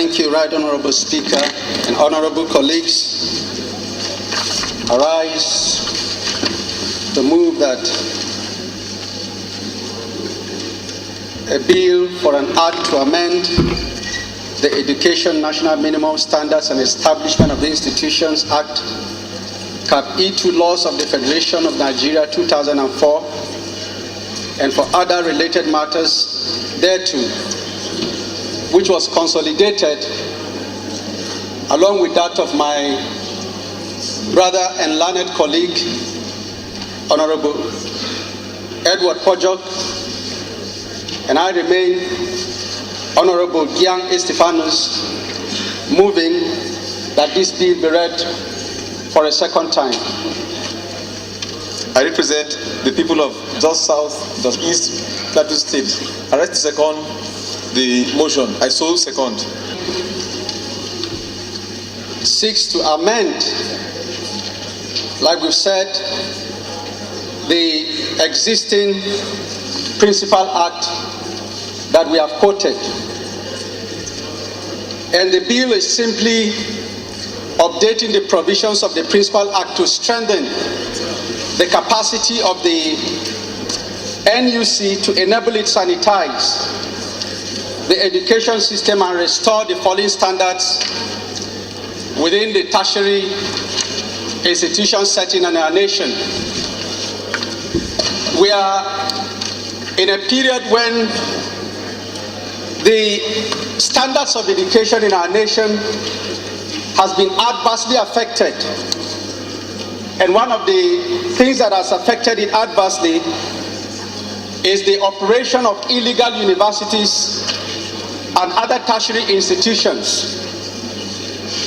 Thank you, Right Honorable Speaker and honorable colleagues. I rise to move that a bill for an act to amend the Education National Minimum Standards and Establishment of the Institutions Act, Cap E2 Laws of the Federation of Nigeria 2004, and for other related matters thereto, which was consolidated along with that of my brother and learned colleague, Honorable Edward Pojok, and I remain Honorable Gyang moving that this bill be read for a second time. I represent the people of Just South, Just East, Plateau State. I rise to second the motion. I so second. Seeks to amend, like we've said, the existing Principal Act that we have quoted. And the bill is simply updating the provisions of the Principal Act to strengthen the capacity of the NUC to enable it sanitize the education system and restore the falling standards within the tertiary institution setting in our nation. We are in a period when the standards of education in our nation has been adversely affected. And one of the things that has affected it adversely is the operation of illegal universities and other tertiary institutions.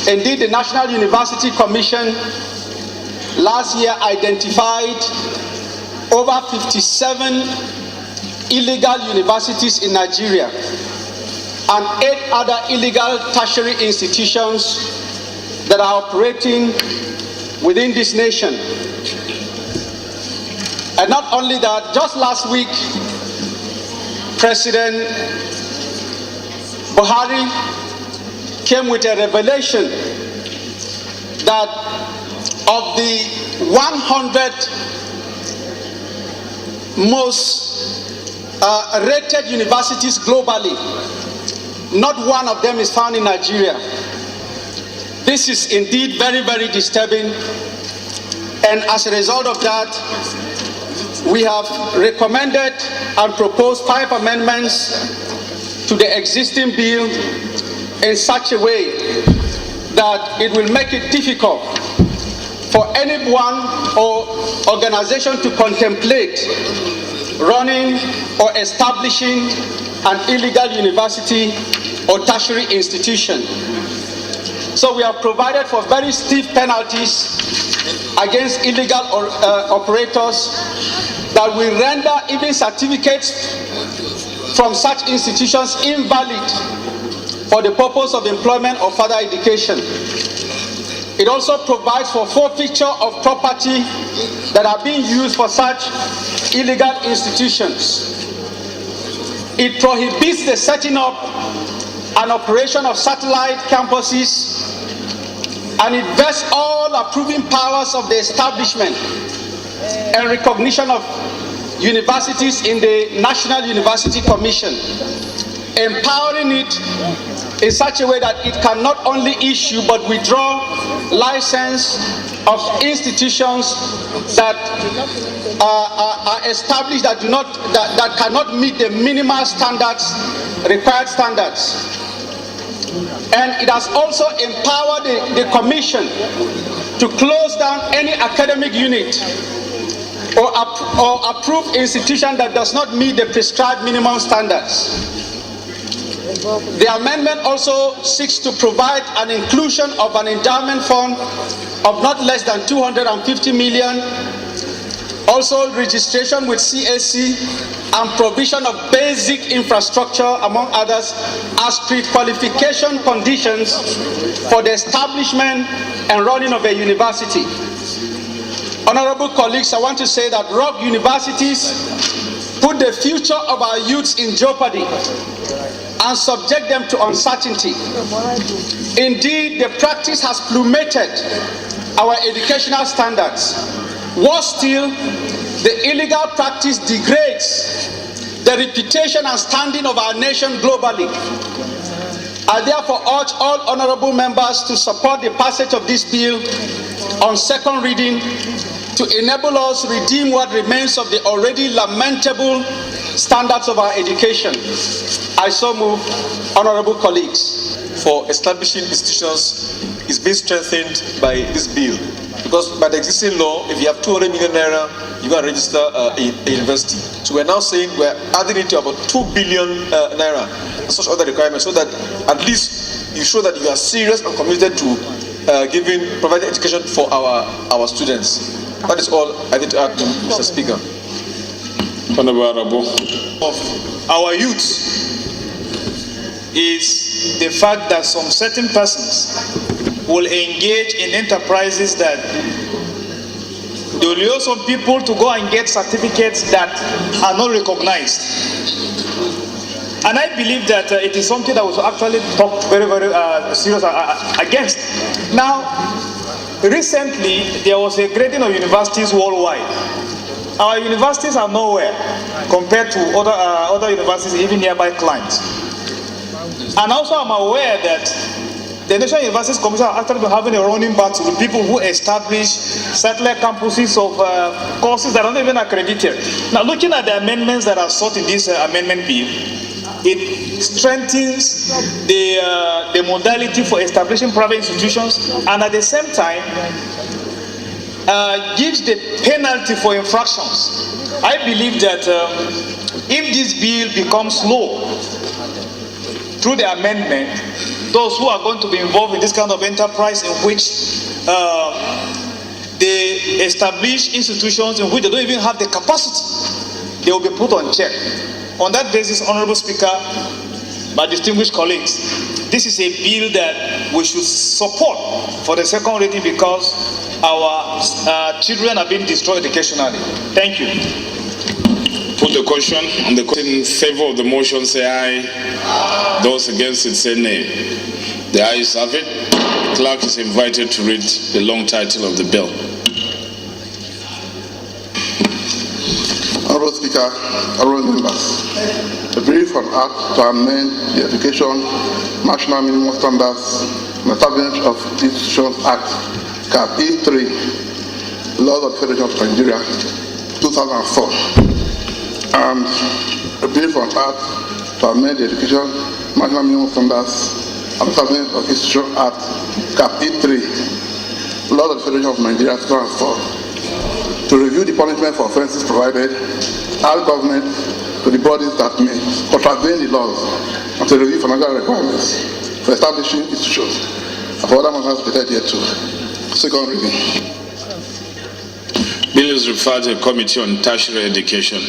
Indeed, the National University Commission last year identified over 57 illegal universities in Nigeria and 8 other illegal tertiary institutions that are operating within this nation. And not only that, just last week, President Buhari came with a revelation that of the 100 most rated universities globally, not one of them is found in Nigeria. This is indeed very, very disturbing. And as a result of that, we have recommended and proposed 5 amendments to the existing bill in such a way that it will make it difficult for anyone or organization to contemplate running or establishing an illegal university or tertiary institution. So we have provided for very stiff penalties against illegal operators that will render even certificates from such institutions invalid for the purpose of employment or further education. It also provides for forfeiture of property that are being used for such illegal institutions. It prohibits the setting up and operation of satellite campuses, and it vests all approving powers of the establishment and recognition of universities in the National University Commission, empowering it in such a way that it can not only issue but withdraw license of institutions that are established that cannot meet the minimal standards, required standards. And it has also empowered the Commission to close down any academic unit or approve institution that does not meet the prescribed minimum standards. The amendment also seeks to provide an inclusion of an endowment fund of not less than 250 million, also registration with CAC, and provision of basic infrastructure, among others, as pre-qualification conditions for the establishment and running of a university. Honorable colleagues, I want to say that rogue universities put the future of our youths in jeopardy. and subject them to uncertainty. Indeed, the practice has plummeted our educational standards. Worse still, the illegal practice degrades the reputation and standing of our nation globally. I therefore urge all honorable members to support the passage of this bill on second reading to enable us to redeem what remains of the already lamentable standards of our education. I so move, honorable colleagues. For establishing institutions is being strengthened by this bill. Because by the existing law, if you have 200 million naira, you can register a university. So we're now saying we're adding it to about 2 billion naira, such other requirements, so that at least you show that you are serious and committed to providing education for our students. That is all I need to add, Mr. Speaker. Honorable. Of our youth is the fact that some certain persons will engage in enterprises that they will use some people to go and get certificates that are not recognized. And I believe that it is something that was actually talked very, very serious against. Now, recently, there was a grading of universities worldwide. Our universities are nowhere compared to other universities, even nearby clients. And also I'm aware that the National Universities Commission are actually having a running battle with people who establish satellite campuses of courses that are not even accredited. Now, looking at the amendments that are sought in this amendment bill, it strengthens the modality for establishing private institutions, and at the same time gives the penalty for infractions. I believe that if this bill becomes law through the amendment, those who are going to be involved in this kind of enterprise in which they establish institutions in which they don't even have the capacity, they will be put on check. On that basis, Honorable Speaker, my distinguished colleagues, this is a bill that we should support for the second reading because our children are being destroyed educationally. Thank you. Put the question on the question in favor of the motion, say aye. Those against it, say nay. The ayes have it. The clerk is invited to read the long title of the bill. Honorable Speaker, honorable members, a brief on Act to amend the Education National Minimum Standards and Establishment of Institutions Act, Cap E3, Laws of the Federation of Nigeria, 2004, and a brief on Act to amend the Education National Minimum Standards and Establishment of Institutions Act, Cap E3, Laws of the Federation of Nigeria, 2004. To review the punishment for offences provided as government to the bodies that may contravene the laws and to review financial requirements for establishing institutions and for other matters related hereto. Second reading. Bill is referred to a committee on tertiary education.